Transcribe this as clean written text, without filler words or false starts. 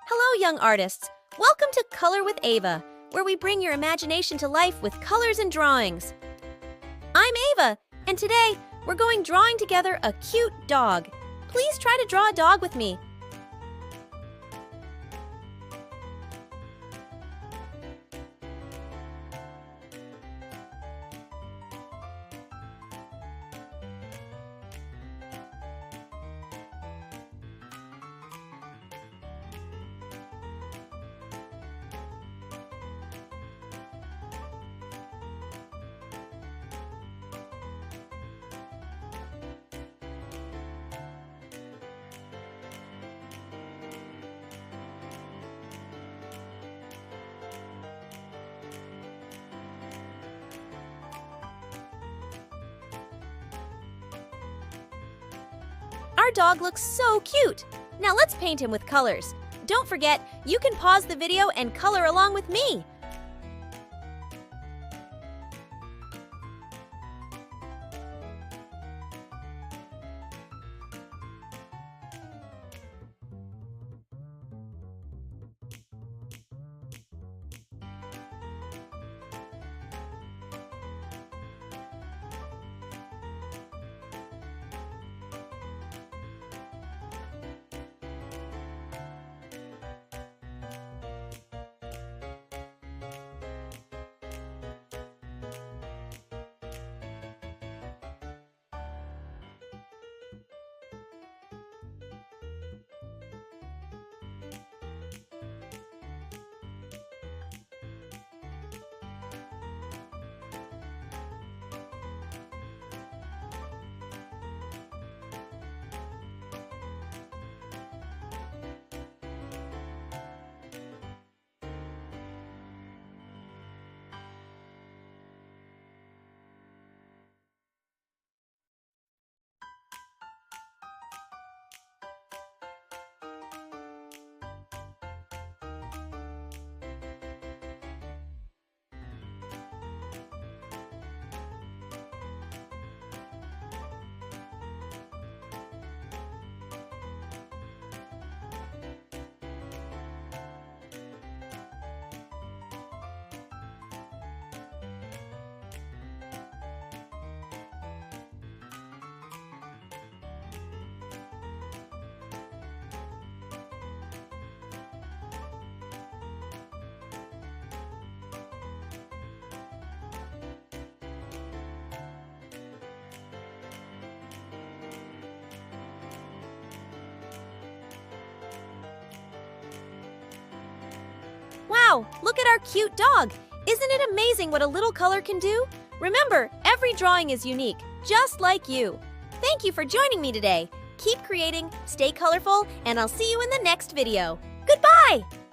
Hello, young artists. Welcome to Color with Ava, where we bring your imagination to life with colors and drawings. I'm Ava, and today we're going drawing together a cute dog. Please try to draw a dog with me. Our dog looks so cute. Now let's paint him with colors. Don't forget, you can pause the video and color along with me. Wow, look at our cute dog! Isn't it amazing what a little color can do? Remember, every drawing is unique, just like you. Thank you for joining me today. Keep creating, stay colorful, and I'll see you in the next video. Goodbye!